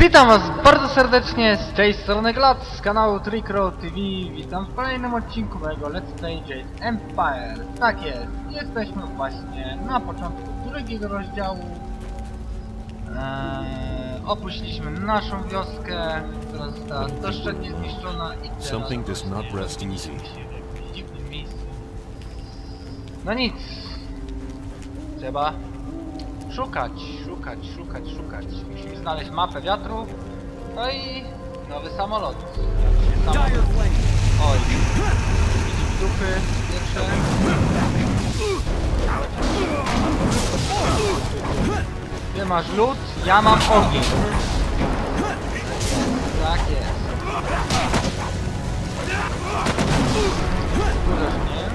Witam was bardzo serdecznie z tej strony GlaD z kanału Microsoftu TV. Witam w kolejnym odcinku mojego Let's Play Jade Empire. Tak jest, jesteśmy właśnie na początku drugiego rozdziału. Opuściliśmy naszą wioskę, która została doszczętnie zniszczona i teraz Something does not rest easy. się w jakimś dziwnym miejscu. No nic. Trzeba szukać. Musimy znaleźć mapę wiatru. No i nowy samolot. Oj, widzimy duchy pierwsze. Ty masz lód, ja mam ogień. Tak jest. Uderz mnie.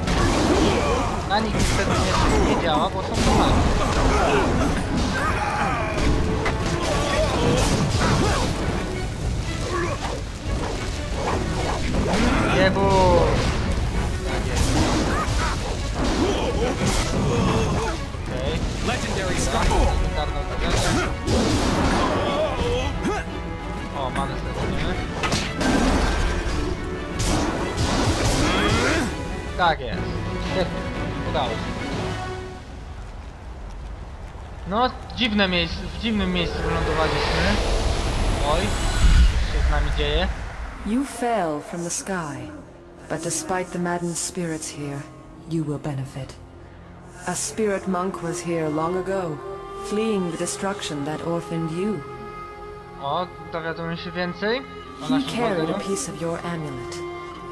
Na nich niestety nie działa, bo są normalne. Jebu! Tak jest. Okej. Legendary Legendarne uderzenie. O, mamy stracone. Tak jest. Świetnie. Udało się. No, dziwne miejsce, w dziwnym miejscu wylądowaliśmy. Oj, co się z nami dzieje? You fell from the sky, but despite the maddened spirits here, you will benefit. A spirit monk was here long ago, fleeing the destruction that orphaned you. O, dowiadujemy się więcej o He naszym carried a bohaterze. piece of your amulet.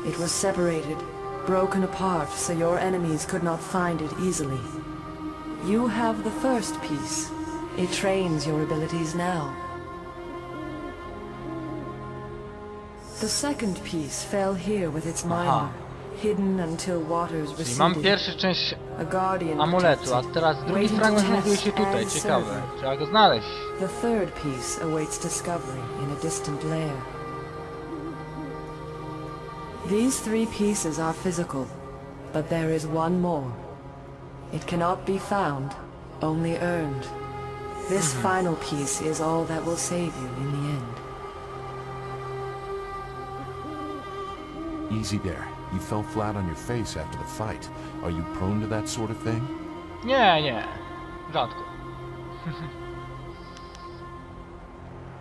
It was separated, broken apart, so your enemies could not find it easily. You have the first piece. It trains your abilities now. The second piece fell here with its miner, hidden until waters Czyli mam receded. pierwszą część A guardian amuletu, a teraz drugi waiting to fragment znajduje test się tutaj. and Ciekawe. serve. Trzeba go znaleźć. The third piece awaits discovery in a distant lair. These three pieces are physical, but there is one more. It cannot be found, only earned. This final piece is all that will save you in the end. Easy there. You fell flat on your face after the fight. Are you prone to that sort of thing? Nie. Rzadko.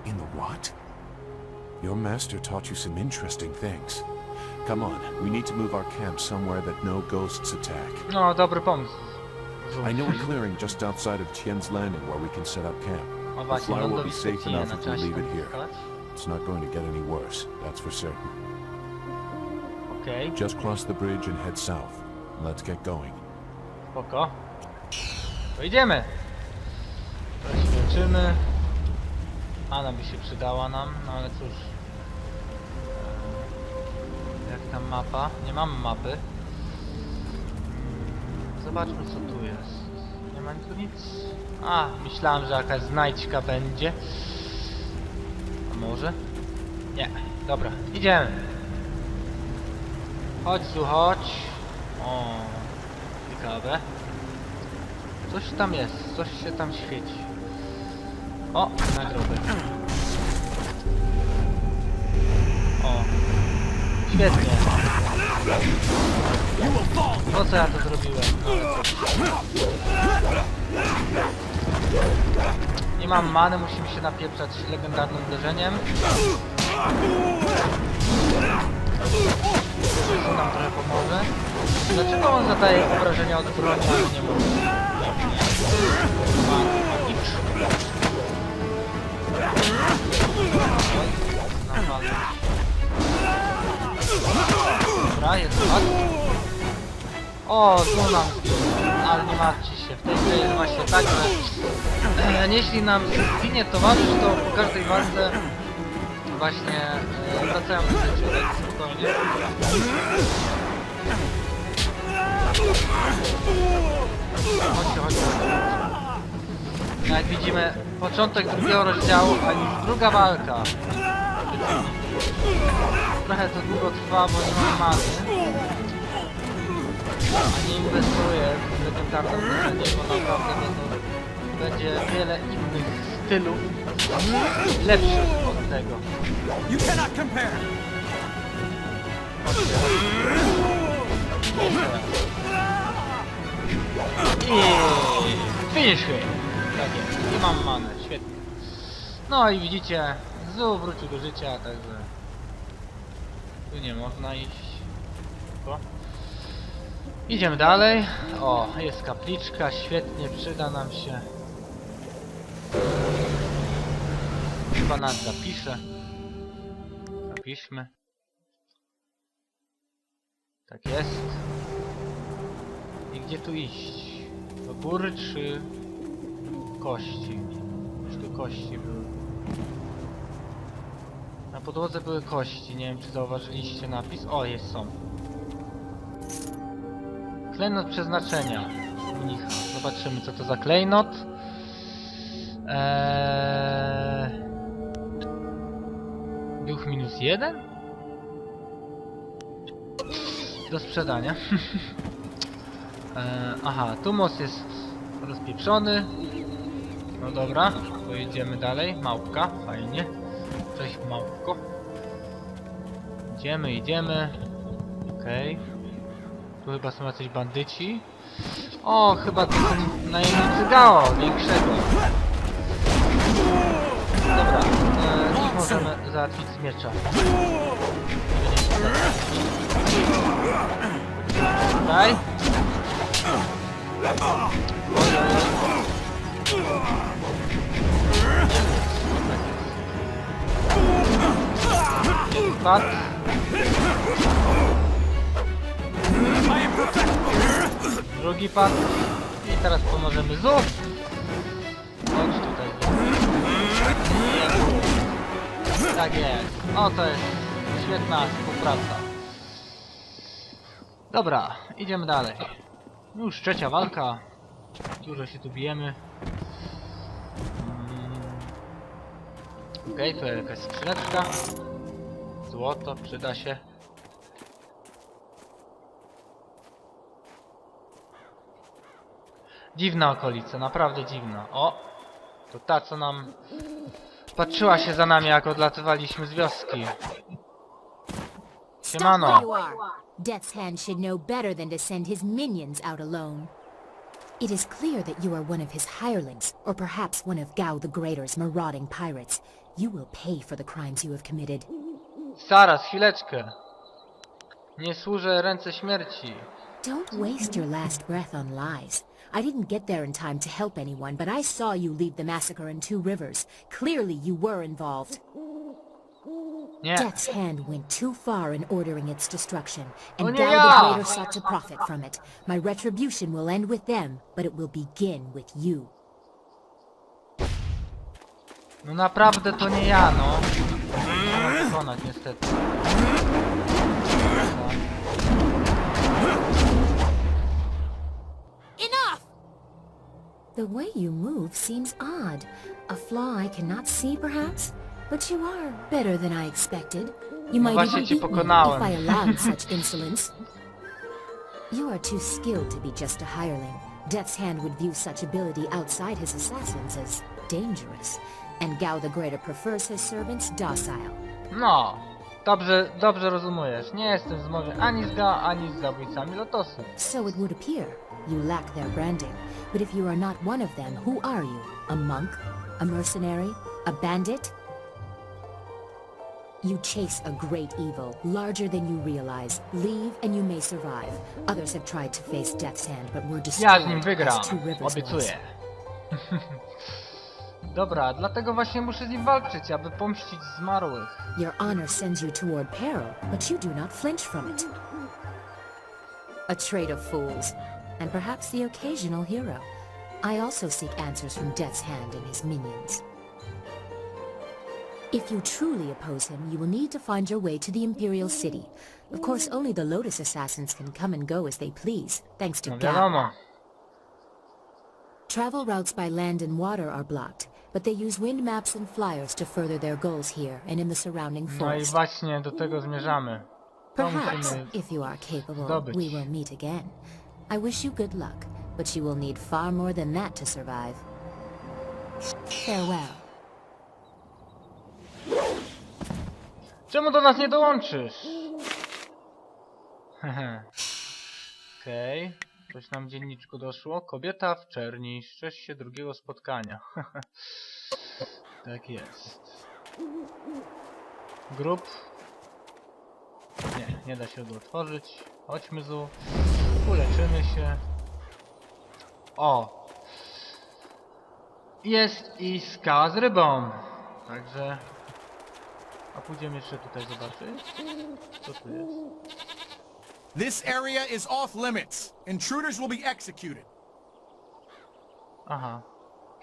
In the what? Your master taught you some interesting things. Come on, we need to move our camp somewhere that no ghosts attack. No, dobry pomysł. I know a clearing just outside of Tien's Landing where we can set up camp. O The właśnie, flower will be lądowisko safe Tiena, enough if trzeba we się leave tam it here. wyskać. It's not going to get any worse, that's for certain. Okej, Just cross the bridge and head south. Let's get going. spoko. To idziemy. Teraz się leczymy. Ana by się przydała nam, no ale cóż. Jak tam mapa? Nie mamy mapy. Zobaczmy co tu jest. Nie ma tu nic. A, myślałem, że jakaś znajdźka będzie. A może? Nie. Dobra, idziemy. Chodź tu, chodź. O, ciekawe. Coś tam jest, coś się tam świeci. O, nagrody. O, świetnie. Po co ja to zrobiłem? Nie mam many, musimy się napieprzać legendarnym uderzeniem. To nam trochę pomoże. Dlaczego on zadaje obrażenia od broni, a nie może? Dobra, jest ładny. O, tu nam ale nie martwcie się. W tej grze jest właśnie tak, że jeśli nam zginie towarzysz, to po każdej walce właśnie wracają do życia, tak spokojnie. Chodźcie. Jak widzimy, początek drugiego rozdziału, a już druga walka. Trochę to długo trwa, bo nie mam many. A nie inwestuję w legendarne uderzenie, bo naprawdę będzie wiele innych stylów lepszych tego. You cannot compare. I finish him. Tak jest. I mam manę. Świetnie. No i widzicie, znów wrócił do życia, także tu nie można iść. O. Idziemy dalej. O, jest kapliczka, świetnie, przyda nam się. Chyba nas zapisze. Zapiszmy. Tak jest. I gdzie tu iść? Do góry czy kości? Już tu kości były. Na podłodze były kości. Nie wiem, czy zauważyliście napis. O, jest, są. Klejnot przeznaczenia mnicha. Zobaczymy, co to za klejnot. Duch -1? Do sprzedania. Aha, tu most jest rozpieprzony. No dobra, pojedziemy dalej. Małpka, fajnie. Cześć, małpko. Idziemy. Okej. Tu chyba są jacyś bandyci. O, chyba to są najemnicy Gao, większego. Dobra, ich możemy załatwić z miecza. Tutaj. Padł. Drugi padł. I teraz pomożemy znów. Chodź tutaj. Tak jest. O, to jest świetna współpraca. Dobra, idziemy dalej. Już trzecia walka. Dużo się tu bijemy. Okej, to jakaś skrzyneczka. Złoto, przyda się. Dziwna okolica, naprawdę dziwna. O! To ta, co nam patrzyła się za nami, jak odlatywaliśmy z wioski. Siemano. Stop where you are. Death's Hand should know better than to send his minions out alone. It is clear that you are one of his hirelings, or perhaps one of Gao the Greater's marauding pirates. You will pay for the crimes you have committed. Zaraz, chwileczkę. Nie służę ręce śmierci. Don't waste your last breath on lies. I didn't get there in time to help anyone, but I saw you lead the massacre in Two Rivers. Clearly you were involved. Nie. Death's Hand went too far in ordering its destruction, and nie Gao ja! the Greater sought to profit from it. My retribution will end with them, but it will begin with you. No naprawdę to nie ja, no. Trzeba wykonać, niestety. Enough! The way you move seems odd. A flaw I cannot see, perhaps? But you are better than I expected. You might właśnie even cię beat me pokonałem. if I allowed such insolence. You are too skilled to be just a hireling. Death's Hand would view such ability outside his assassins as dangerous, and Gao the Greater prefers his servants docile. No. Dobrze rozumiesz. Nie jestem w zmowie ani z Gao, ani z zabójcami Lotosu. So it would appear. You lack their branding. But if you are not one of them, who are you? A monk? A mercenary? A bandit? You chase a great evil, larger than you realize. Leave and you may survive. Others have tried to face Death's Hand, but were Ja destroyed z nim wygram. as Two Rivers was. Obiecuję. Dobra, dlatego właśnie muszę z nim walczyć, aby pomścić zmarłych. Your honor sends you toward peril, but you do not flinch from it. A trait of fools, and perhaps the occasional hero. I also seek answers from Death's Hand and his minions. If you truly oppose him, you will need to find your way to the Imperial City. Of course, only the Lotus Assassins can come and go as they please, thanks to No Gao. wiadomo. Travel routes by land and water are blocked, but they use wind maps and flyers to further their goals here and in the surrounding No i forest. właśnie do tego zmierzamy. To Perhaps, musimy... if you are capable, zdobyć. we will meet again. I wish you good luck, but you will need far more than that to survive. Farewell. Czemu do nas nie dołączysz? Hehe. Okej. Coś nam w dzienniczku doszło. Kobieta w czerni. Szczęść się drugiego spotkania. Tak jest. Grup. Nie da się go otworzyć. Chodźmy tu. Uleczymy się. O! Jest i skała z rybą. Także... A pójdziemy jeszcze tutaj zobaczyć. Co tu jest? This area is off limits. Intruders will be executed. Aha.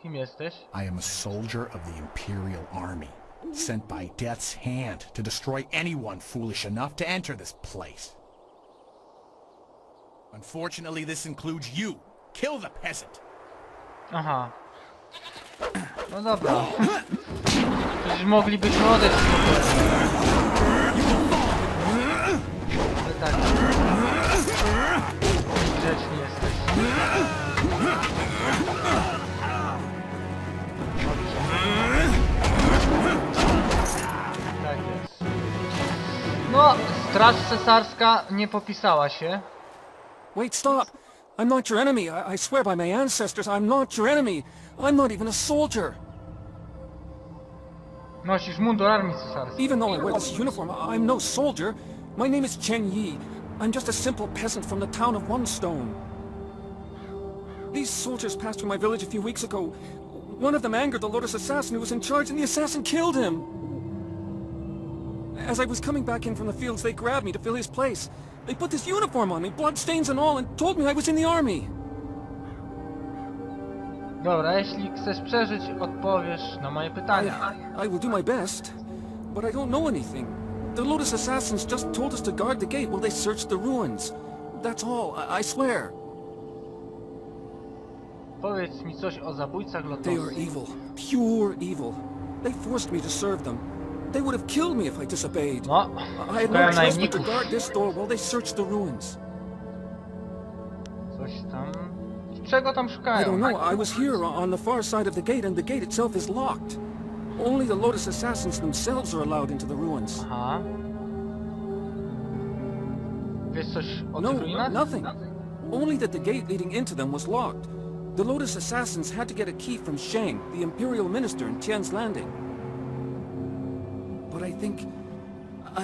Kim jesteś? I am a soldier of the Imperial Army, sent by Death's hand to destroy anyone foolish enough to enter this place. Unfortunately, this includes you. Kill the peasant. Aha. No dobra. Przecież moglibyśmy odejść spokojnie. Ale tak. Grzeczni jesteś. Tak jest. No, straż cesarska nie popisała się. Wait, stop! I'm not your enemy. I swear by my ancestors, I'm not your enemy. I'm not even a soldier. Nosisz mundur armii cesarskiej. Even though I wear this uniform, I'm no soldier. My name is Chen Yi. I'm just a simple peasant from the town of One Stone. These soldiers passed through my village a few weeks ago. One of them angered the Lotus assassin who was in charge, and the assassin killed him. As I was coming back in from the fields, they grabbed me to fill his place. They put this uniform on me, bloodstains and all, and told me I was in the army. Dobra, jeśli chcesz przeżyć, odpowiesz na moje pytania. I will do my best, but I don't know anything. The Lotus assassins just told us to guard the gate while they searched the ruins. That's all, I swear. Powiedz mi coś o zabójcach They Lotosu. are evil, pure evil. They forced me to serve them. They would have killed me if I disobeyed. No, I had no pełna choice but to najemników. guard this door while they searched the ruins. Coś tam... Czego tam I don't szukają? know, I was here on the far side of the gate and the gate itself is locked. Only the Lotus assassins themselves are allowed into the ruins. Aha. Wiesz coś o No, tych ruinach? nothing. Only that the gate leading into them was locked. The Lotus assassins had to get a key from Shang, the imperial minister in Tian's Landing. But I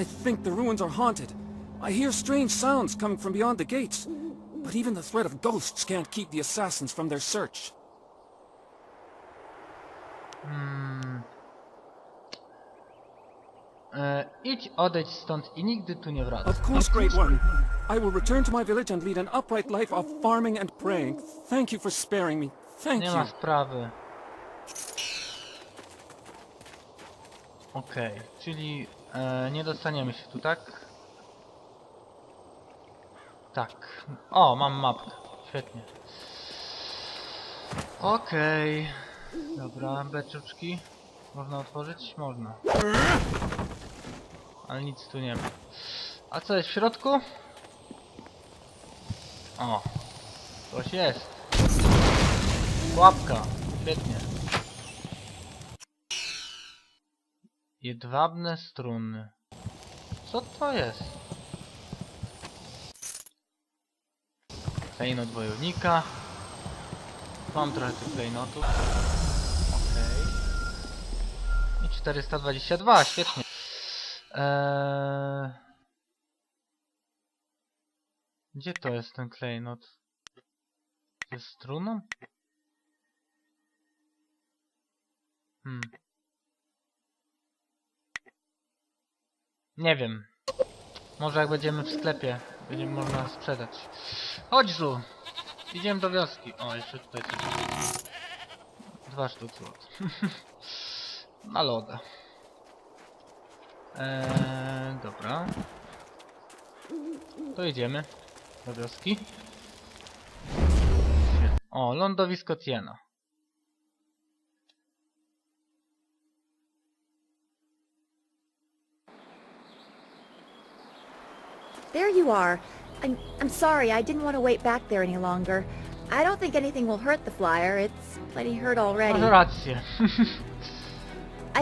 think the ruins are haunted. I hear strange sounds coming from beyond the gates. But even the threat of ghosts can't keep the assassins from their search. Idź, odejdź stąd i nigdy tu nie wracaj. Of course, Great One. I will return to my village and lead an upright life of farming and praying. Thank you for sparing me. Thank Nie you. ma sprawy. Okej, czyli nie dostaniemy się tu, tak? Tak. O, mam mapkę. Świetnie. Okej. Dobra, beczuczki. Można otworzyć? Można. Ale nic tu nie ma. A co jest w środku? O. Coś jest. Łapka. Świetnie. Jedwabne struny. Co to jest? Klejnot wojownika. Mam trochę tych klejnotów. Okej. I 422, świetnie. Gdzie to jest ten klejnot? Ze struną? Nie wiem. Może jak będziemy w sklepie, będzie można sprzedać. Chodź tu! Idziemy do wioski. O, jeszcze tutaj coś. 2 sztuki złota. Na loda. Dobra. To idziemy do wioski. O, lądowisko Tiena. There you are. I'm sorry, I didn't want to wait back there any longer. I don't think anything will hurt the flyer. It's plenty hurt already. Masz rację.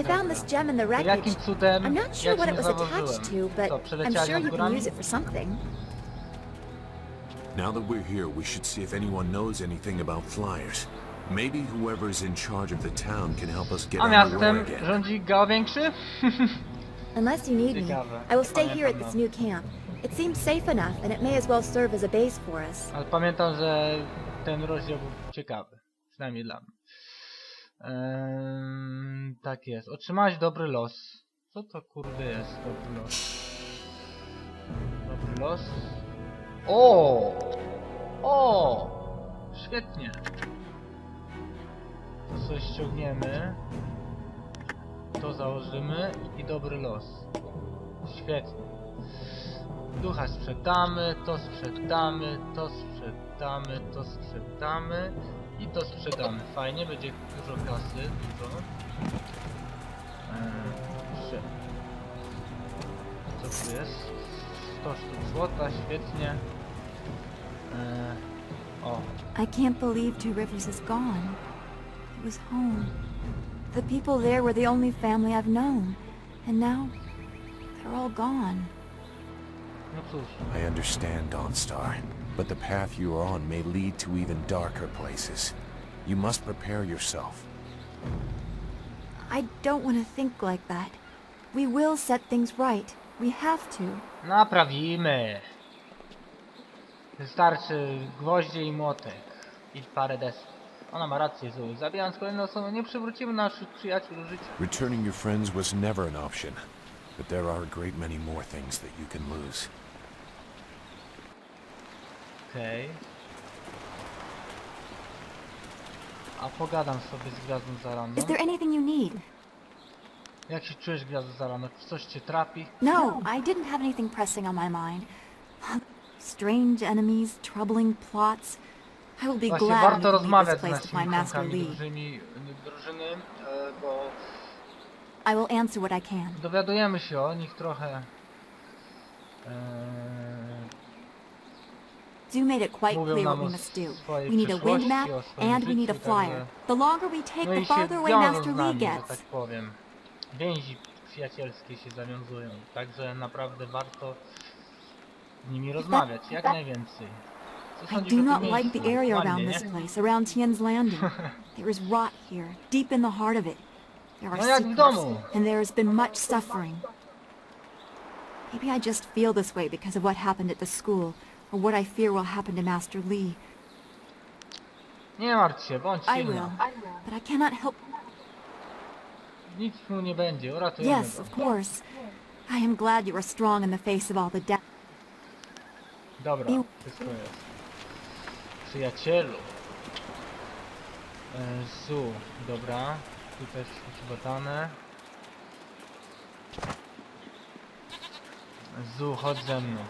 I found this gem in the To wreckage. jakim cudem I'm not sure ja what cię it nie was attached zauważyłem? to, but Co, I'm przeleciałeś sure nad you can górami? use it for something. Now that we're here, we should see if anyone knows anything about flyers. Maybe whoever's in charge of the town can help us get A on the road miastem again. rządzi Gao Większy? Unless you need me, Ciekawe. I will stay Pamiętam, here at this no. new camp. It seems safe enough, and it may as well serve as a base for us. Ale pamiętam, że ten rozdział był ciekawy. Przynajmniej dla mnie. Tak jest. Otrzymałeś dobry los. Co to kurde jest dobry los? Dobry los. O! O! Świetnie. To sobie ściągniemy. To założymy i dobry los. Świetnie. Ducha sprzedamy, to sprzedamy, to sprzedamy, to sprzedamy i to sprzedamy. Fajnie, będzie dużo kasy, dużo. Co tu jest? 100 sztuk złota, świetnie. O, I can't believe Two Rivers is gone. It was home. The people there were the only family I've known. And now, they're all gone. no cóż. I understand, Dawnstar, but the path you are on may lead to even darker places. You must prepare yourself. I don't want to think like that. We will set things right. We have to. Naprawimy. Wystarczy gwoździe i młotek. I parę desek. Ona ma rację, Zul. Zabijając kolejną osobę, nie przywrócimy naszych przyjaciół do życia. Returning your friends was never an option, but there are a great many more things that you can lose. Okej. A pogadam sobie z Gwiazdą Zaraną. Is there anything you need? Jak się czujesz, Gwiazdo Zarano? Czy coś cię trapi? No, I didn't have anything pressing on my mind. Strange enemies, troubling plots. I will be Właśnie glad warto to leave rozmawiać this z place with my naszymi master członkami Lee. drużyny, bo I will answer what I can. dowiadujemy się o nich trochę. Zoo made it quite Mówią clear nam what we o must do. swojej We need a wind map przeszłości, o swoim and we need a życiu, flyer. także... The longer we take, No the i się farther away wiążą Master z Lee nami, że gets. tak powiem. Więzi przyjacielskie się zawiązują, także naprawdę warto z nimi rozmawiać, jak najwięcej. Co I sądzisz do o not tym like the miejscu? area Ładnie, around nie? this place, around Tien's Landing. There is rot here, deep in the heart of it. There are No jak w secrets, domu. and there has been much suffering. Maybe I just feel this way because of what happened at the school, or what I fear will happen to Master Lee. Nie martw się, bądź I will, silna. but I cannot help... Nic mu nie będzie, uratujemy Yes, go. of course. I am glad you are strong in the face of all the death. Dobra, wszystko jest. Przyjacielu. Zu, dobra. Tu też przygotane. Zu, chodź ze mną.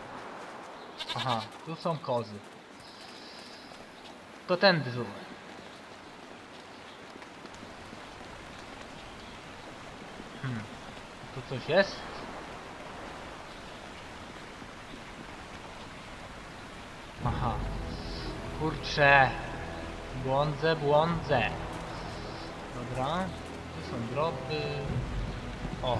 Aha, tu są kozy. To tędy, Zu. Tu coś jest? Aha. Kurczę. Błądzę. Dobra. Tu są droby. O.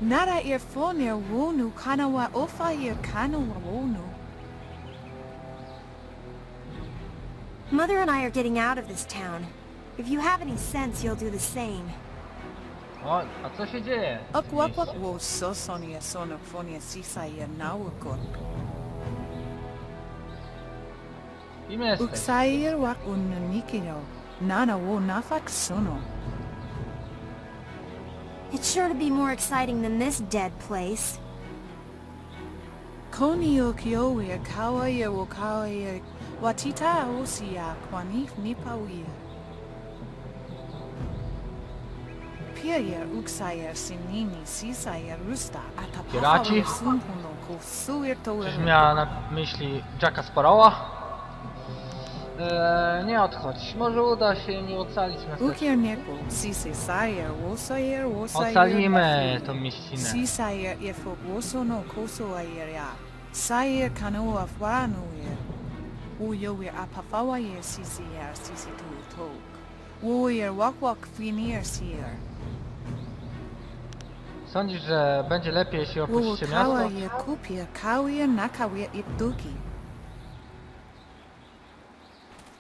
Nara earphone wonu kanawa ofa kanawa wonu. Mother and I are getting out of this town. If you have any sense, you'll do the same. O, a co się dzieje? Akwapa wo sosonia sonofonia sisa nawako. Kim jesteś? Uksair wak ununikino. Nana wo nafak sono. It's sure to be more exciting than this dead place. Konio kiowe kawaye wo kawaye watita osia kwanif nipawiya. Pierre uksayer sinini sisayer rusta Piraci? atapawa Czyż miała na myśli Jacka Sparrowa? Nie odchodź. Może uda się nie ocalić nas. Ukiernieko sise sayer wosayer Ocalimy tą mieścinę. Sisayer efo wosono koso ayeria sayer kano afwanuye uyowe apafawaye sisiyer sisi tu. Warrior walk finiers here. Sądzisz, że będzie lepiej, jeśli opuścicie miasto? Kawaye kupia kawaye nakawaye ituki.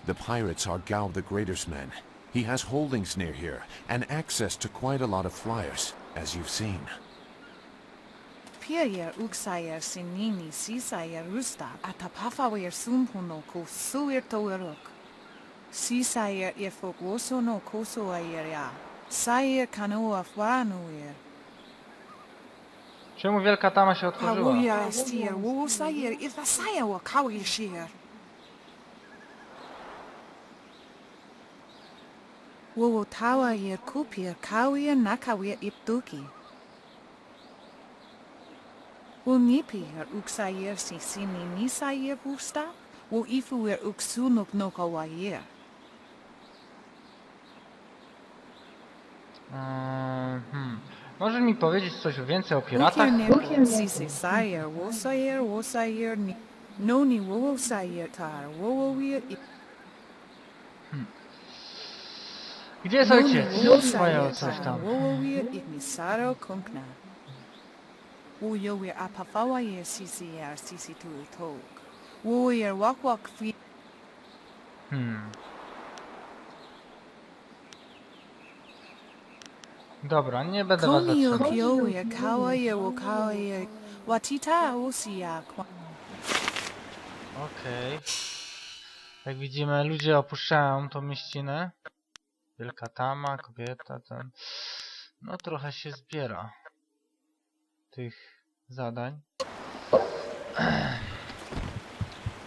The pirates are Gao the Greater's men. He has holdings near here, and access to quite a lot of flyers, as you've seen. Piayer uksayer sinini sisayer rusta atapafawer sumpuno ko suir towerok. Sisayer ifogwoso no koso ayer ya. Sayer kanoa fwanuer. Czemu wielka tama się otworzyła? Kawuya stier wo sayer ifasaya wa kawaye sheer. Wo tawa yer kupia kawaye nakawaye ituki. Wo nipier uksayer si sini nisayer busta, wo ifuer uksunuk no kawayer. Możesz mi powiedzieć coś więcej o piratach? Si sayer wo sayer ni no ni wo sayer tar wo wir Gdzie jest ojciec? Swoje coś tam. wo wir ignisaro konkna. Wo yo wir apafawa yer CCR CC tu tok. Wo yer walk fi. Dobra, nie będę was Komi zatrzymał. okyo yer kawaye wo kawaye watita osia. Okej. Jak widzimy, ludzie opuszczają tą mieścinę. Wielka tama, kobieta, ten... No trochę się zbiera tych zadań.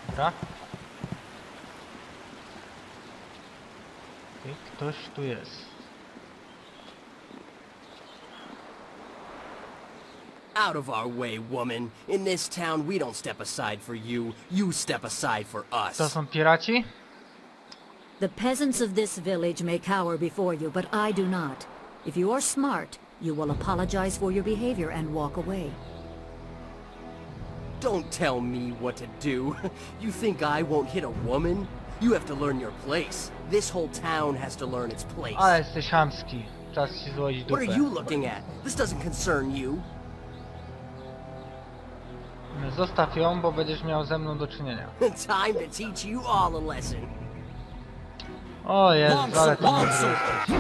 Dobra. Okej, ktoś tu jest. Out of our way, woman. In this town, we don't step aside for you. You step aside for us. To są piraci? The peasants of this village may cower before you, but I do not. If you are smart, you will apologize for your behavior and walk away. Don't tell me what to do. You think I won't hit a woman? You have to learn your place. This whole town has to learn its place. Ale jesteś chamski. Czas ci złodzić What are dupę. you looking at? This doesn't concern you. Zostaw ją, bo będziesz miał ze mną do czynienia. Time to teach you all a lesson. O Jezu, ale ty mądry jesteś.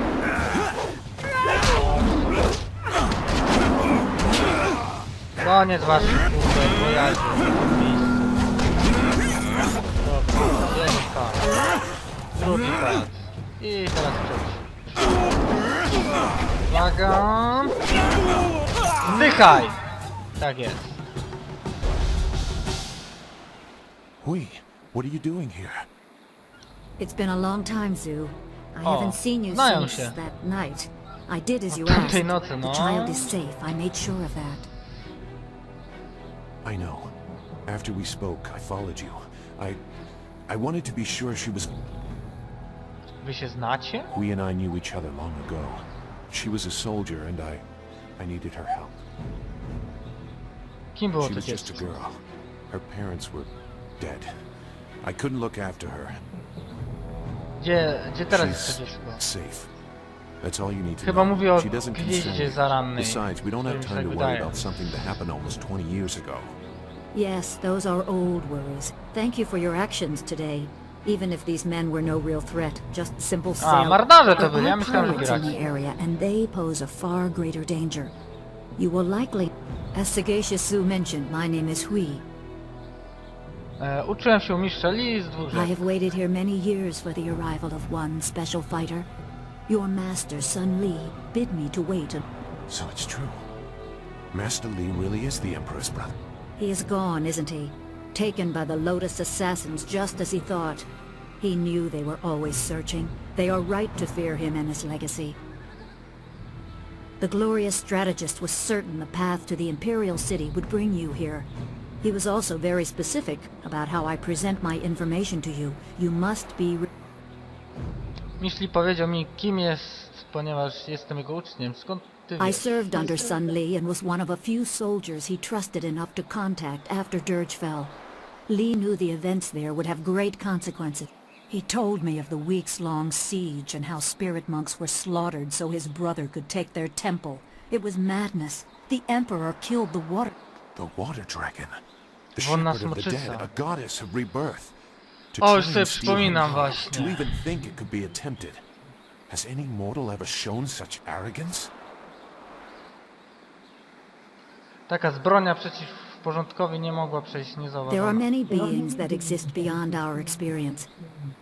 Koniec waszych kurde, wojarzy w tym miejscu. Dobra, jeden pad. Drugi pad. I teraz trzeci. Uwaga! Zdychaj! Tak jest. Hui, what are you doing here? It's been a long time, Zoo. I O, haven't seen you znają since się. that night. I did as you Od tamtej asked. nocy, The no. child is safe. I made sure of that. I know. After we spoke, I followed you. I wanted to be sure she was... Wy się znacie? We and I knew each other long ago. She was a soldier and I needed her help. Kim było She to was just a dziecko? girl. Her parents were dead. I couldn't look after her. Gdzie teraz jest to She's dziecko? safe. That's all you need to Chyba know. mówi o She doesn't gwieździe concern you. zarannej. Besides, we don't have którym się time to tak worry wydaje. about something that happened almost 20 years ago. Yes, those are old worries. Thank you for your actions today. Even if these men were no real threat, just simple sailors. marynarze to There byli, ja are myślałem, że pirates in piraci. the area, and they pose a far greater danger. You will likely... As Sagacious Zoo mentioned, my name is Hui. Uczyłem się u mistrza Lee z 2 I rzek. have waited here many years for the arrival of one special fighter. Your master, Sun Li, bid me to wait. So it's true. Master Li really is the Emperor's brother. He is gone, isn't he? Taken by the Lotus assassins just as he thought. He knew they were always searching. They are right to fear him and his legacy. The glorious strategist was certain the path to the Imperial City would bring you here. He was also very specific about how I present my information to you. You must be... Mistrz Lee powiedział mi, kim jest, ponieważ jestem jego uczniem. Skąd ty I wiesz? served under Sun Li and was one of a few soldiers he trusted enough to contact after Dirge fell. Li knew the events there would have great consequences. He told me of the weeks-long siege and how spirit monks were slaughtered so his brother could take their temple. It was madness. The Emperor killed the water... The water dragon. The Wonna shepherd of the dead, smoczyca. a goddess of rebirth. To O, try już sobie and steal her przypominam power, właśnie. to even think it could be attempted. Has any mortal ever shown such arrogance? Taka zbroja przeciwporządkowi nie mogła przejść There are niezauważona. many beings that exist beyond our experience.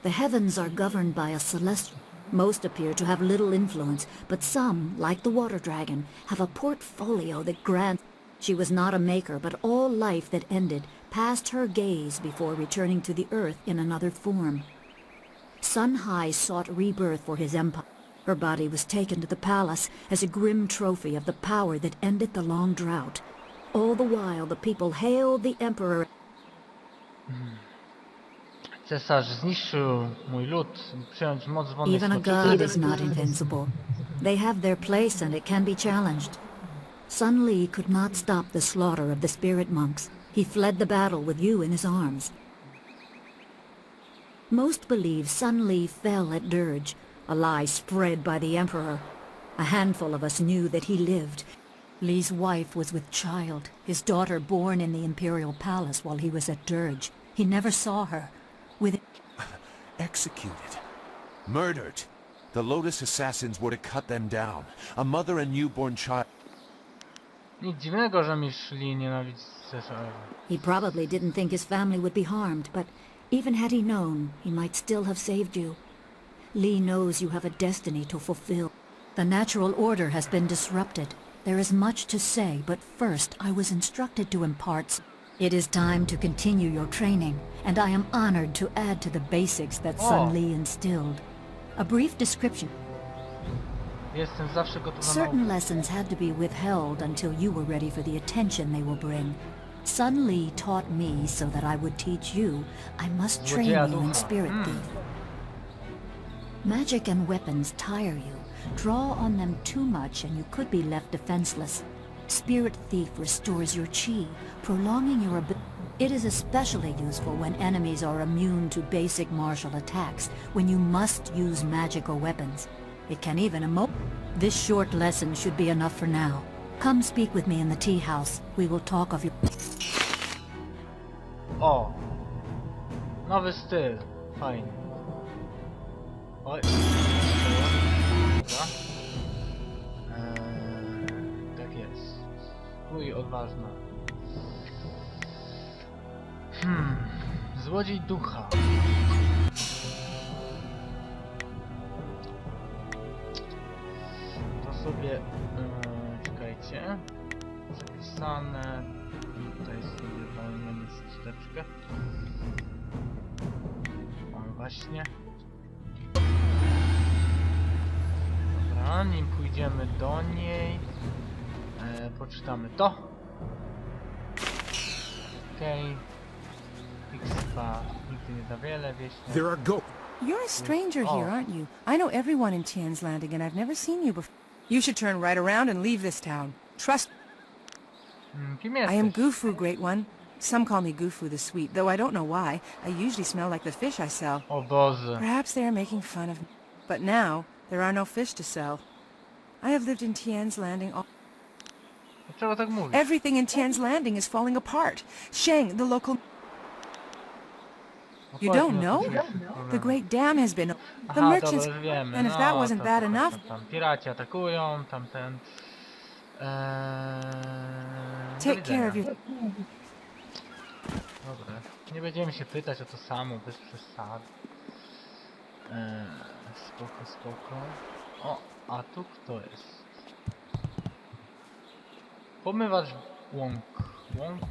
The heavens are governed by a celestial. Most appear to have little influence, but some, like the water dragon, have a portfolio that grants... She was not a maker, but all life that ended passed her gaze before returning to the earth in another form. Sun High sought rebirth for his empire. Her body was taken to the palace as a grim trophy of the power that ended the long drought. All the while the people hailed the emperor. Cesarz zniszczył mój lud, przyjąć moc wonnej Even a smoczycy. god is not invincible. They have their place and it can be challenged. Sun Li could not stop the slaughter of the spirit monks. He fled the battle with you in his arms. Most believe Sun Li fell at Dirge, a lie spread by the Emperor. A handful of us knew that he lived. Li's wife was with child, his daughter born in the Imperial Palace while he was at Dirge. He never saw her. With Executed. Murdered. The Lotus assassins were to cut them down. A mother and newborn child. Nic dziwnego, że mi szli nienawidzić cesarza. He probably didn't think his family would be harmed, but even had he known, he might still have saved you. Li knows you have a destiny to fulfill. The natural order has been disrupted. There is much to say, but first I was instructed to impart... It is time to continue your training, and I am honored to add to the basics that Sun Li instilled. A brief description. Jestem zawsze gotów na Certain naukę. lessons had to be withheld until you were ready for the attention they will bring. Sun Li taught me so that I would teach you. I must train you in Spirit Thief. Magic and weapons tire you. Draw on them too much and you could be left defenseless. Spirit Thief restores your chi, prolonging your ability. It is especially useful when enemies are immune to basic martial attacks, when you must use magic or weapons. It can even emote. This short lesson should be enough for now. Come speak with me in the tea house. We will talk of your... O! Nowy styl. Fajnie. Oj. Dobra. Tak jest. Uj, odważna. Złodziej ducha. To sobie... czekajcie. Przepisane. Tutaj sobie walniemy wsteczkę. O, właśnie. Dobra, nim pójdziemy do niej. Poczytamy to. Okej. X2 nigdy nie za wiele, wieśnie. There are go. You're a stranger here, aren't you? I know everyone in Tian's Landing, and I've never seen you before. You should turn right around and leave this town. Trust. Kim I am jesteś? Gufu, Great One. Some call me Gufu the Sweet, though I don't know why. I usually smell like the fish I sell. O Boże. Perhaps they are making fun of me. But now, there are no fish to sell. I have lived in Tian's Landing all... Dlaczego tak mówisz? Everything in Tian's Landing is falling apart. Sheng, the local... You don't know? The Great Dam has been... The Aha, merchants... dobra, już wiemy. And if that wasn't bad enough... Tam piraci atakują, tamten... Take care of your... Dobra, nie będziemy się pytać o to samo, bez przesad. Spoko, spoko. O, a tu kto jest? Pomywacz łąk. Łąk?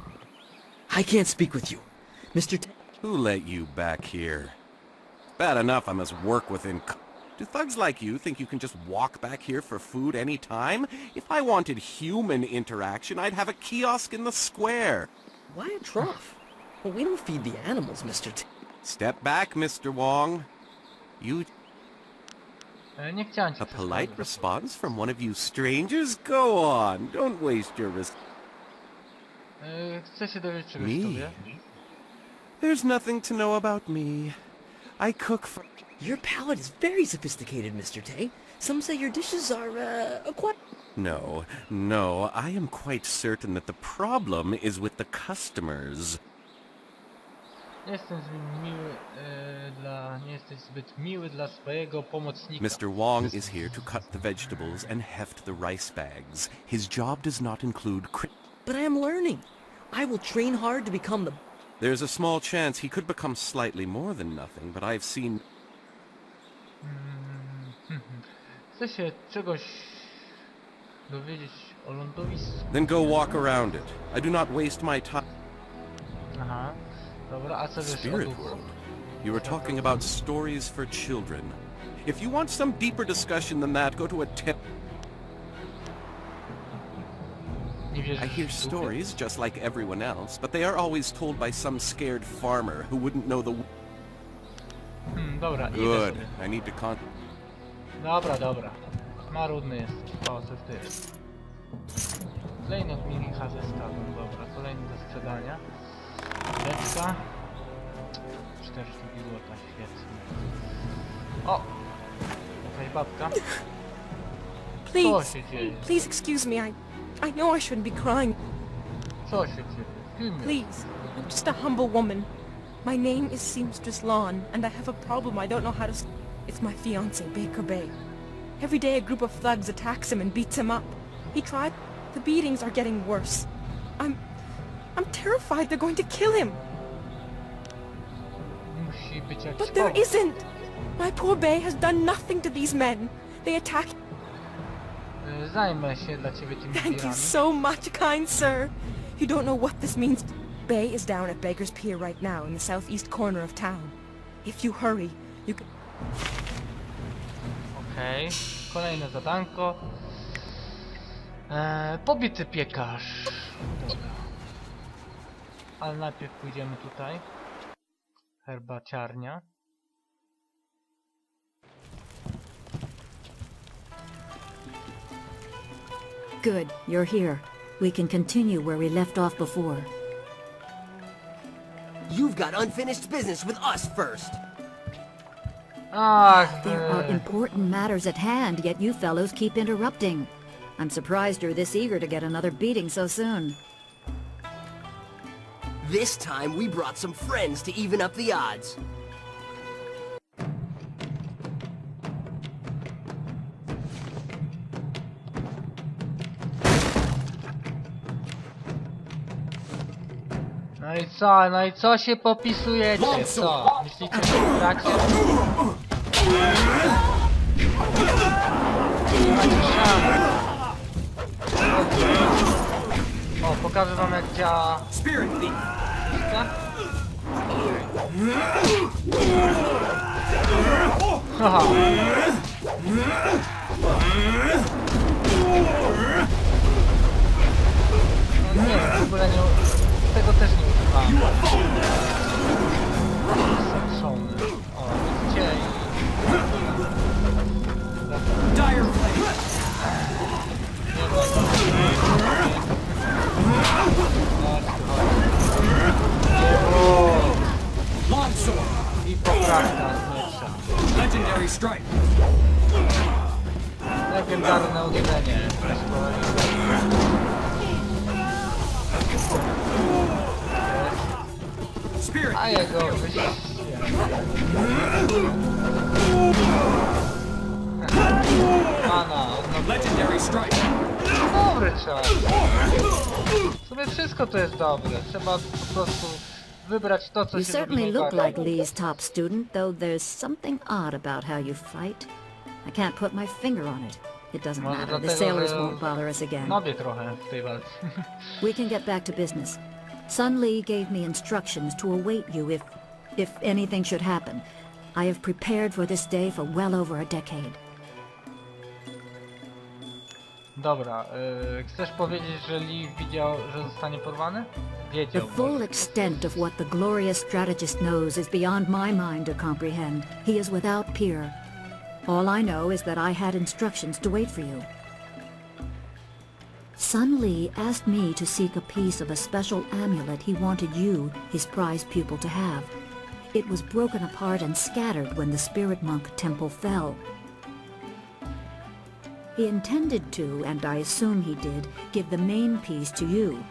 I can't speak with you. Mr. Who let you back here? Bad enough I must work within... Do thugs like you think you can just walk back here for food any time? If I wanted human interaction, I'd have a kiosk in the square. Why a trough? Well, we don't feed the animals, Mr. Step back, Mr. Wong. You... Nie chciałem cię A polite przeszkadzać. response from one of you strangers? Go on, don't waste your Chcę się dowiedzieć czegoś Me? tobie. There's nothing to know about me. I cook for... Your palate is very sophisticated, Mr. Tay. Some say your dishes are, quite... No, I am quite certain that the problem is with the customers. Nie jesteś zbyt miły dla swojego pomocnika. Mr. Wong is here to cut the vegetables and heft the rice bags. His job does not include But I am learning. I will train hard to become the... There's a small chance he could become slightly more than nothing, but I've seen... Chcę się czegoś dowiedzieć o lądowisku. Then go walk around it. I do not waste my time. Aha. Dobra, a co wiesz o Spirit duchu? World. You were talking about stories for children. If you want some deeper discussion than that, go to a Nie wierzysz I hear w duchy? stories just like everyone else, but they are always told by some scared farmer who wouldn't know the... Dobra, idę Good. sobie. I need to Dobra. Marudny jest. O, coś tu jest. Kolejny minicha ze stawą. Dobra, kolejny do sprzedania. Beczka. 4 sztuki złota, świetnie. O! Jakaś babka. Co się dzieje? Please excuse me. I know I shouldn't be crying. Co się dzieje? Filmie. Please, I'm just a humble woman. My name is Seamstress Lawn, and I have a problem I don't know how to... It's my fiancé, Baker Bay. Every day a group of thugs attacks him and beats him up. He tried... The beatings are getting worse. I'm terrified they're going to kill him. Musi być jakiś But there powód. isn't! My poor Bay has done nothing to these men. They attacked... Zajmę się dla ciebie tymi Thank you zbierami. so much, kind sir. You don't know what this means. Bay is down at Baker's Pier right now in the southeast corner of town. If you hurry, you can... Okej, kolejne zadanko. Pobity piekarz. Dobra. Ale najpierw pójdziemy tutaj. Herbaciarnia. Good, you're here. We can continue where we left off before. You've got unfinished business with us first. Ach, There are important matters at hand, yet you fellows keep interrupting. I'm surprised you're this eager to get another beating so soon. This time we brought some friends to even up the odds. No i co się popisujecie? Co? Myślicie, że gracie? O, pokażę wam jak działa... Haha. No nie, w ogóle nie... Tego też nie używałem. Stworzony. O, widzicie i poprawka miecza. Legendary strike. Legendarne uderzenie. A jego Mana, Legendary strike. dobry czas. W sumie wszystko to jest dobre. Trzeba po prostu wybrać to, co You się robi certainly look najbardziej. like Lee's top student, though there's something odd about how you fight. I can't put my finger on it. It doesn't Może matter. The dlatego, sailors że won't bother us again. Nobię trochę w tej walce. We can get back to business. Sun Lee gave me instructions to await you if anything should happen. I have prepared for this day for well over a decade. Dobra, chcesz powiedzieć, że Lee widział, że zostanie porwany? The Wiedział. full extent of what the glorious strategist knows is beyond my mind to comprehend. He is without peer. All I know is that I had instructions to wait for you. Sun Lee asked me to seek a piece of a special amulet he wanted you, his prized pupil, to have. It was broken apart and scattered when the Spirit Monk Temple fell. He intended to, and I assume he did, give the main piece to you.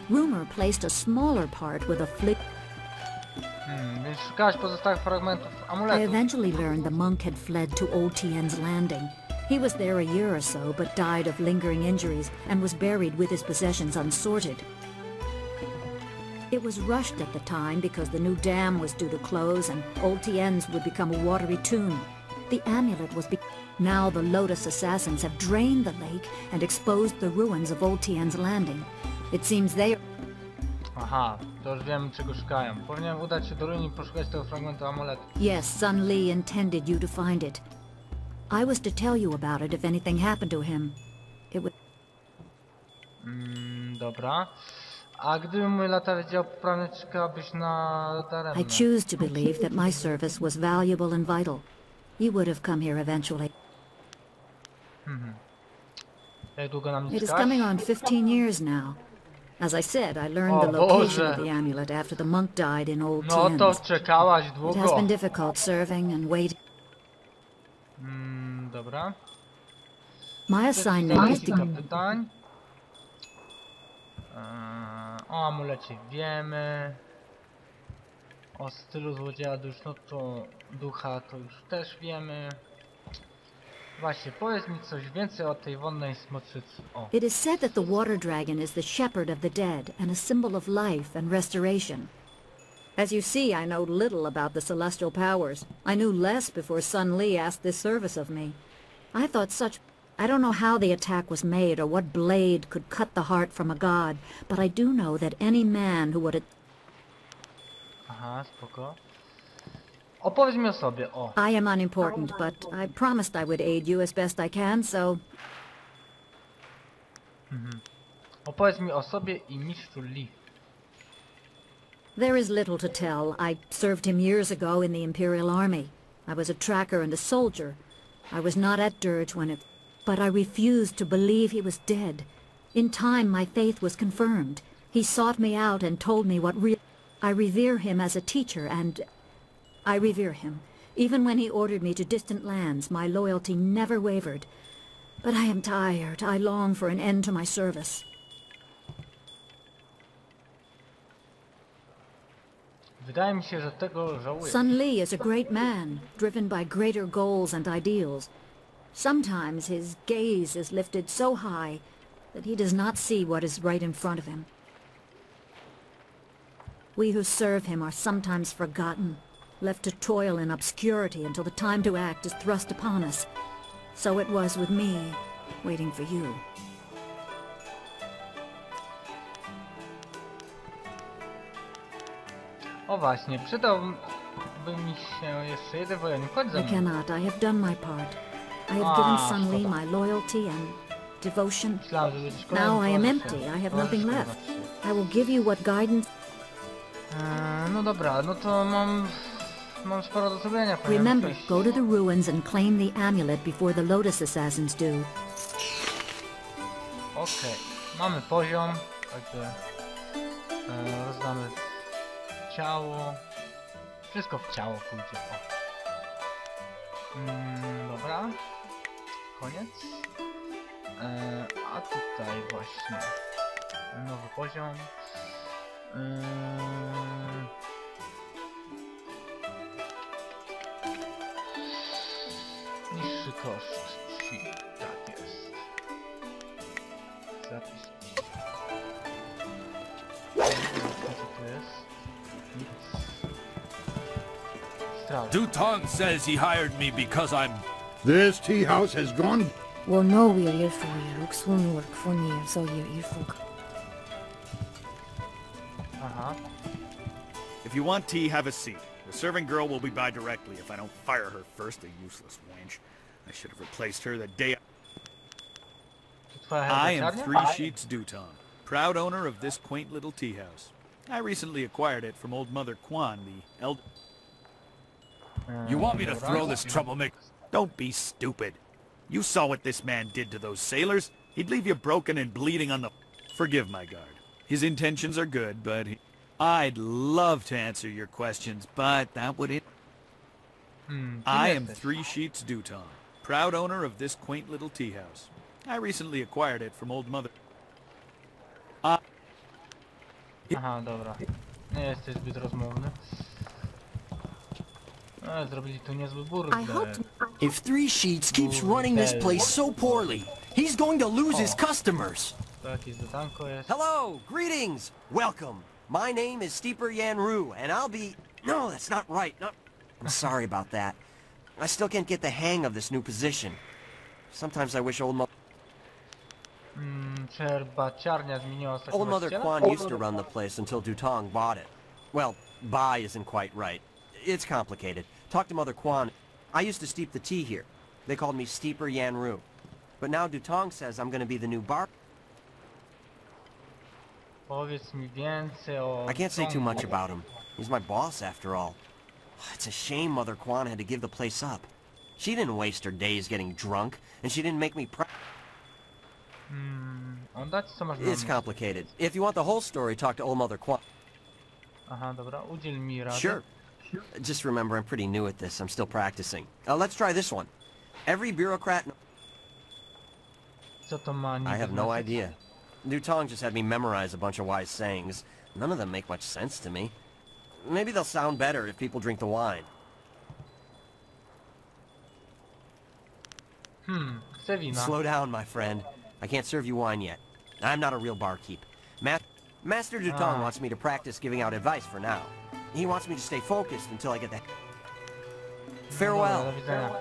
Rumor placed a smaller part with a flick. Więc szukałaś pozostałych fragmentów I amuletu. eventually learned the monk had fled to Old Tien's Landing. He was there a year or so, but died of lingering injuries and was buried with his possessions unsorted. It was rushed at the time because the new dam was due to close and Old Tien's would become a watery tomb. The amulet was now the Lotus assassins have drained the lake and exposed the ruins of Old Tien's Landing. It seems they... Aha, to już wiem, czego szukają. Powinienem udać się do ruin i poszukać tego fragmentu amuletu. Yes, Sun Li intended you to find it. I was to tell you about it if anything happened to him. It would... Dobra. A gdyby mój lata wiedział poprawnie, czekałabyś na daremne. I choose to believe that my service was valuable and vital. You would have come here eventually. Jak długo nam nie It is czekasz? coming on 15 years now. As I said, I learned the location of the amulet after the monk died in Old No to Tien's. czekałaś It has długo. been difficult serving and waiting. Dobra. My assignment is to... Kilka pytań. O amulecie wiemy. O stylu złodzieja ducha to już też wiemy. Właśnie, powiedz mi coś więcej o tej wonnej smoczycy. O. It is said that the water dragon is the shepherd of the dead and a symbol of life and restoration. As you see, I know little about the celestial powers. I knew less before Sun Li asked this service of me. I thought such... I don't know how the attack was made or what blade could cut the heart from a god, but I do know that any man who would... Aha, spoko. Opowiedz mi o sobie, o. I am unimportant, but I promised I would aid you as best I can, so... Opowiedz mi o sobie i mistrzu Li. There is little to tell. I served him years ago in the Imperial Army. I was a tracker and a soldier. I was not at Dirge when it... But I refused to believe he was dead. In time, my faith was confirmed. He sought me out and told me what I revere him as a teacher, and... I revere him. Even when he ordered me to distant lands, my loyalty never wavered. But I am tired. I long for an end to my service. Wydaje mi się, że tego żałuję. Sun Li is a great man, driven by greater goals and ideals. Sometimes his gaze is lifted so high that he does not see what is right in front of him. We who serve him are sometimes forgotten, left to toil in obscurity until the time to act is thrust upon us. So it was with me, waiting for you. O właśnie, przydałby mi się jeszcze jeden wojennik. Chodź za I mną. cannot. I have done my part. I have given Sun Li my loyalty and devotion. Myślałem, że będziesz kolejnym Now I am towarzyszem. empty. I have nothing Towarzyszką left. znaczy. I will give you what guidance... No dobra, no to mam sporo do zrobienia. Remember, go to the ruins and claim the amulet before the Lotus assassins do. Okej, mamy poziom, także rozdamy ciało. Wszystko w ciało pójdzie. O. Dobra, koniec. A tutaj właśnie nowy poziom. Niższy koszt. Tak jest. Zapis. Co tu jest? Nic. Straż. Duton says he hired me because I'm... This tea house has gone... Well, no, we're here for you. Looks one work for me, so you're folk. Aha. If you want tea, have a seat. The serving girl will be by directly if I don't fire her first, a useless wench. I should have replaced her the day... I am Three Sheets Duton, proud owner of this quaint little tea house. I recently acquired it from old Mother Quan, the elder... You want me to throw this troublemaker? Don't be stupid. You saw what this man did to those sailors. He'd leave you broken and bleeding on the... Forgive my guard. His intentions are good, but I'd love to answer your questions, but that would it. I am 3 Sheets Duton, proud owner of this quaint little tea house. I recently acquired it from old mother. Aha, dobra. Nie jesteś zbyt rozmowny. Zrobili tu niezły burdel. If 3 Sheets keeps running this place so poorly, he's going to lose his customers. To jakieś zadanko jest. Hello, greetings, welcome. My name is Steeper Yanru, and I'll be... No, that's not right. No. I'm sorry about that. I still can't get the hang of this new position. Sometimes I wish Old Mother Quan used to run the place until Dutong bought it. Well, buy isn't quite right. It's complicated. Talk to Mother Quan. I used to steep the tea here. They called me Steeper Yanru. But now Dutong says I'm gonna be the new bar... Powiedz mi więcej o... I can't say too much about him. He's my boss after all. It's a shame Mother Quan had to give the place up. She didn't waste her days getting drunk, and she didn't make me It's complicated. If you want the whole story, talk to Old Mother Quan. Aha, dobra, udziel mi rady. Sure. Just remember, I'm pretty new at this. I'm still practicing. Let's try this one. Every bureaucrat... Co to ma I have no idea. Dutong just had me memorize a bunch of wise sayings. None of them make much sense to me. Maybe they'll sound better if people drink the wine. Chcę wina. Slow down, my friend. I can't serve you wine yet. I'm not a real barkeep. Master Dutong wants me to practice giving out advice for now. He wants me to stay focused until I get that. Farewell. Do widzenia.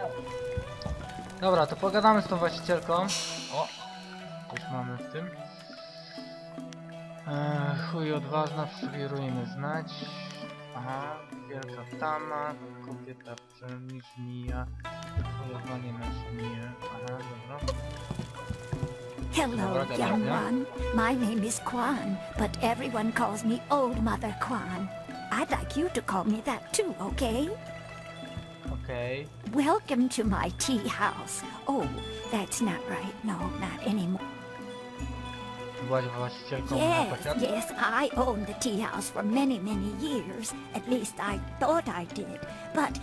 Dobra, to pogadamy z tą właścicielką. O! Coś mamy w tym. Chuj odważna, wszelkie ruiny znać. Aha, wielka tama, kobieta przemija, polowanie na żmiję. Aha, dobra. Hello, young one. My name is Quan, but everyone calls me Old Mother Quan. I'd like you to call me that too, okay? Okay. Welcome to my tea house. Oh, that's not right. No, not anymore. Yes, I owned the tea house for many, many years. At least I thought I did. But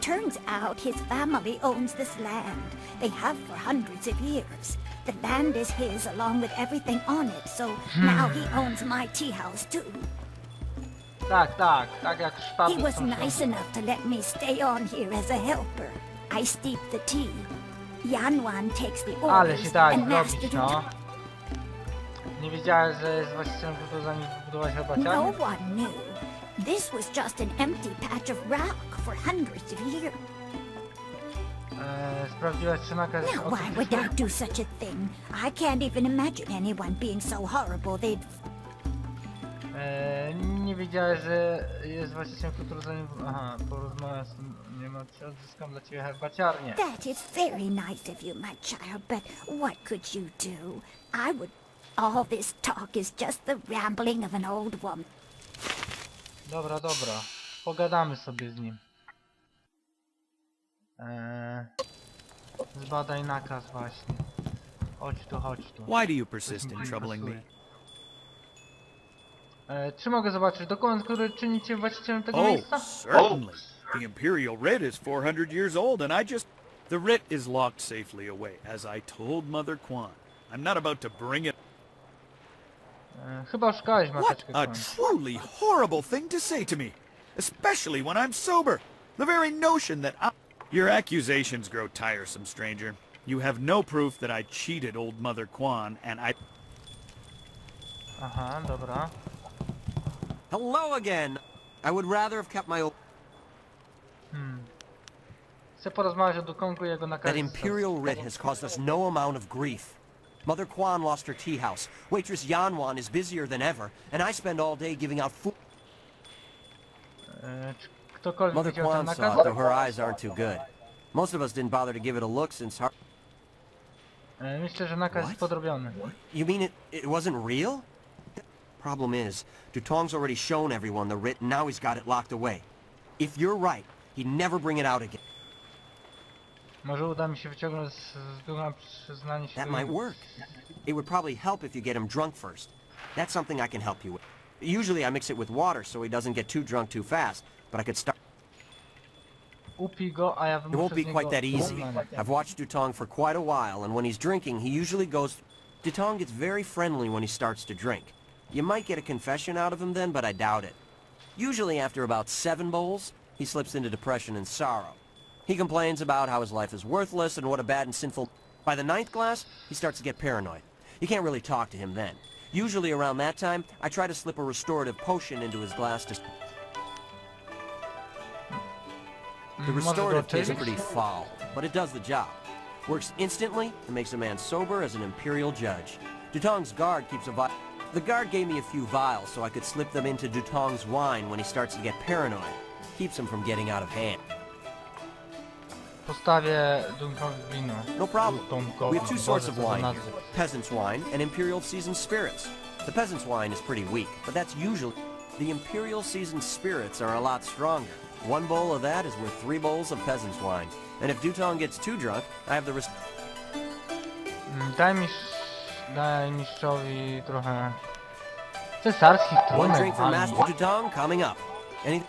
turns out his family owns this land. They have for hundreds of years. The land is his along with everything on it, so now he owns my tea house too. Tak jak szpaby. He was nice enough to let me stay on here as a helper. I steep the tea. Yanwan takes the orders and Master no. Nie wiedziałeś, że jest właścicielem grudu, zanim wybudować herbaciarnię? No one knew. This was just an empty patch of rock for hundreds of years. Sprawdziłaś, czy nakaz jest Now why would I do such a thing? I can't even imagine anyone being so horrible they'd... Nie wiedziałeś, że jest właścicielem kultury, zanim... Aha, porozmawiam z tym... Nie ma, czy odzyskam dla ciebie herbaciarnię. That is very nice of you, my child, but what could you do? I would... All this talk is just the rambling of an old woman. Dobra. Pogadamy sobie z nim. Zbadaj nakaz właśnie. Chodź tu. Why do you persist in troubling me? Czy mogę zobaczyć dokument, który czyni cię właścicielem tego miejsca? Certainly. The Imperial writ is 400 years old and I just... The writ is locked safely away, as I told Mother Quan. I'm not about to bring it... Chyba szukałeś mateczkę. What a truly horrible thing to say to me, especially when I'm sober. The very notion that I... Your accusations grow tiresome, stranger. You have no proof that I cheated old Mother Quan, and I... Aha, dobra. Hello again. I would rather have kept my old... Chcę porozmawiać o Dukongu i jego nakazie. That Imperial writ has caused us no amount of grief. Mother Quan lost her tea house. Waitress Yanwan is busier than ever, and I spend all day giving out food. Mother Quan saw it, though her eyes aren't too good. Most of us didn't bother to give it a look since her... Myślę, że nakaz jest podrobiony. You mean it wasn't real? Problem is, Dutong's already shown everyone the writ, and now he's got it locked away. If you're right, he'd never bring it out again. Może uda mi się wyciągnąć z ducha przyznanie się. That might work. It would probably help if you get him drunk first. That's something I can help you with. Usually I mix it with water so he doesn't get too drunk too fast, but I could start... Upij go, a ja It wymuszę won't be z quite niego that easy. uznanie. I've watched Dutong for quite a while, and when he's drinking, he usually goes... Dutong gets very friendly when he starts to drink. You might get a confession out of him then, but I doubt it. Usually after about 7 bowls, he slips into depression and sorrow. He complains about how his life is worthless and what a bad and sinful... By the 9th glass, he starts to get paranoid. You can't really talk to him then. Usually around that time, I try to slip a restorative potion into his glass to... The restorative tastes pretty foul, but it does the job. Works instantly and makes a man sober as an imperial judge. Dutong's guard keeps a vial... The guard gave me a few vials so I could slip them into Dutong's wine when he starts to get paranoid. Keeps him from getting out of hand. Postawię Dunkowi wino. No problem. Dunkowi, We have 2 sorts Boże, of co za wine here. nazwy. Peasant's wine and Imperial Seasoned Spirits. The Peasant's wine is pretty weak, but that's usually... The Imperial Seasoned Spirits are a lot stronger. 1 bowl of that is worth 3 bowls of Peasant's wine. And if Dutong gets too drunk, I have the rest... Daj mistrzowi trochę... cesarskich 1 trunek drink for Master Dutong coming up. Any...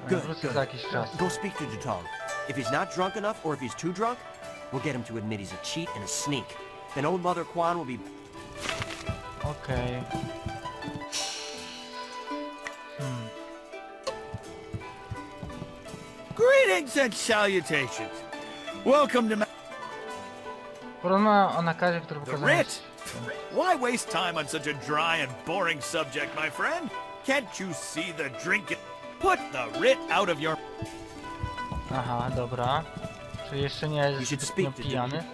Good, Wrócę za jakiś czas. Go speak to Dutong. If he's not drunk enough, or if he's too drunk, we'll get him to admit he's a cheat and a sneak. Then old Mother Quan will be... Okej. Greetings and salutations. Welcome to Porozmawiam o nakazie, który the pokazałem. writ. Why waste time on such a dry and boring subject, my friend? Can't you see the drink? Put the writ out of your... Aha, dobra. Czyli jeszcze nie jest zbytnio pijany.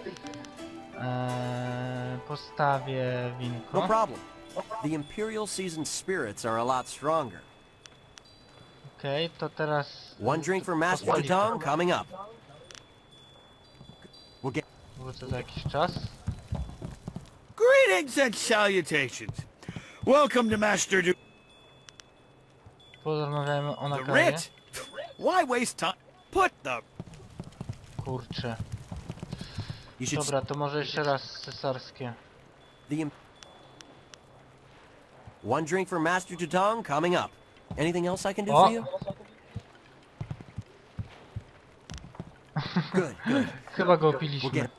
Postawię winko. No problem. The Imperial Seasoned Spirits are a lot stronger. Okej, to teraz... 1 drink for Master Dutong coming up. We'll get... Wrócę za jakiś czas. Greetings and salutations. Welcome to Master Du... Porozmawiajmy o The nakazie. writ. Why waste time? Put the... Kurczę. You should... Dobra, to może jeszcze raz cesarskie. The... 1 drink for Master Dutong coming up. Anything else I can do for you? Good, good. Chyba go We'll opiliśmy. get...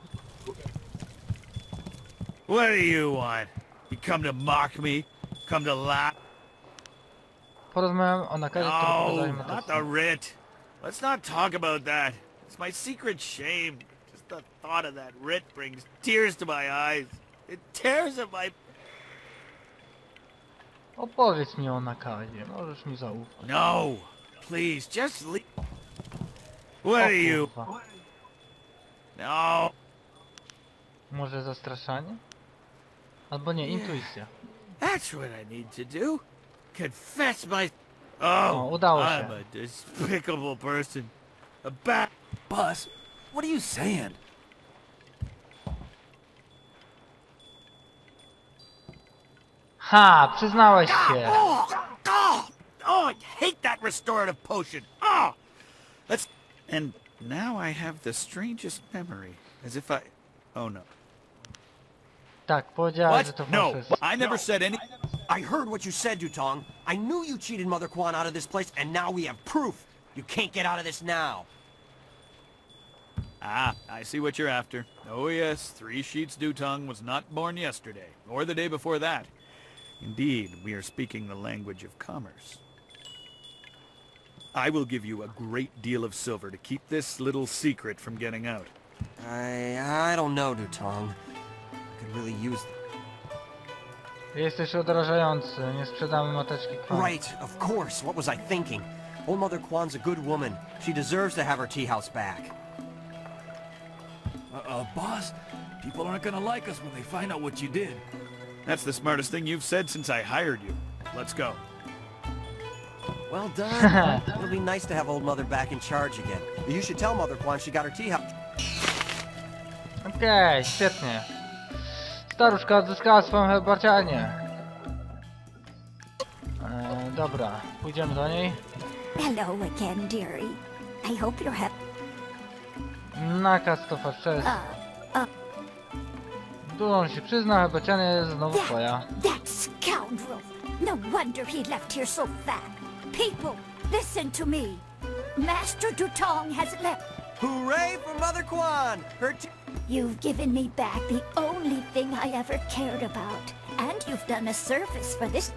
What do you want? You come to mock me? Come to laugh? Porozmawiam o nakazie, który No, pokazałem not the writ. Let's not talk about that. It's my secret shame. Just the thought of that writ brings tears to my eyes. It tears at my... Opowiedz mi o nakazie, możesz mi zaufać. No, please, just leave. What are you? Kurwa. No. Może zastraszanie? Albo nie, intuicja. That's what I need to do. Confess my... O, udało się. I'm a despicable person. A bad... Buzz, what are you saying? Ha! Przyznałeś się! Oh, I hate that restorative potion. Oh, let's... And now I have the strangest memory. As if I... Oh no. Tak, powiedziałeś, że What? to No, fałszerstwo. I never said any... I heard what you said, Dutong. I knew you cheated Mother Quan out of this place, and now we have proof. You can't get out of this now. Ah, I see what you're after. Oh yes, 3 Sheets Dutong was not born yesterday, or the day before that. Indeed, we are speaking the language of commerce. I will give you a great deal of silver to keep this little secret from getting out. I don't know, Dutong. I could really use... Jesteś odrażający, nie sprzedamy mateczki Kwan. Right, of course. What was I thinking? Old Mother Quan's a good woman. She deserves to have her tea house back. Boss, people aren't gonna like us when they find out what you did. That's the smartest thing you've said since I hired you. Let's go. Well done. It'll be nice to have Old Mother back in charge again. You should tell Mother Quan she got her tea house. Okej, świetnie. Staruszka odzyskała swoją herbaciarnię. Dobra, pójdziemy do niej. Hello again, dearie. I hope you're happy. Nakaz to przez. Dużo się przyzna, herbaciarnia jest znowu twoja. That scoundrel! scoundrel. No wonder he left here so fat. People, listen to me. Master Dutong has left. Hooray for Mother Quan! You've given me back the only thing I ever cared about. And you've done a service for this.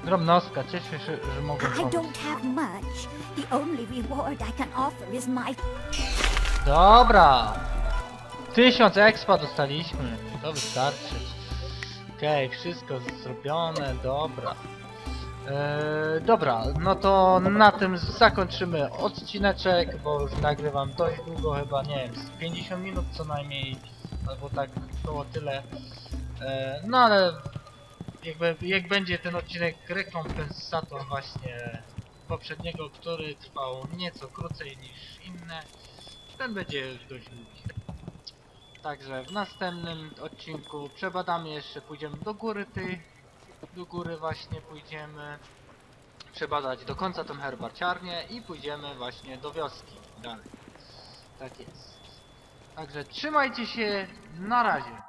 Drobnostka, cieszę się, że mogę I pomóc. don't have much. The only reward I can offer is my... Dobra! 1000 expa dostaliśmy. To wystarczy. Okej, wszystko zrobione, dobra. Dobra, no to na tym zakończymy odcineczek, bo już nagrywam dość długo, chyba nie wiem, z 50 minut co najmniej, albo tak było tyle. No ale jak będzie ten odcinek rekompensator właśnie poprzedniego, który trwał nieco krócej niż inne, ten będzie dość długi. Także w następnym odcinku przebadamy jeszcze, pójdziemy do góry do góry właśnie pójdziemy przebadać do końca tą herbarciarnię i pójdziemy właśnie do wioski dalej. Tak jest. Także trzymajcie się, na razie.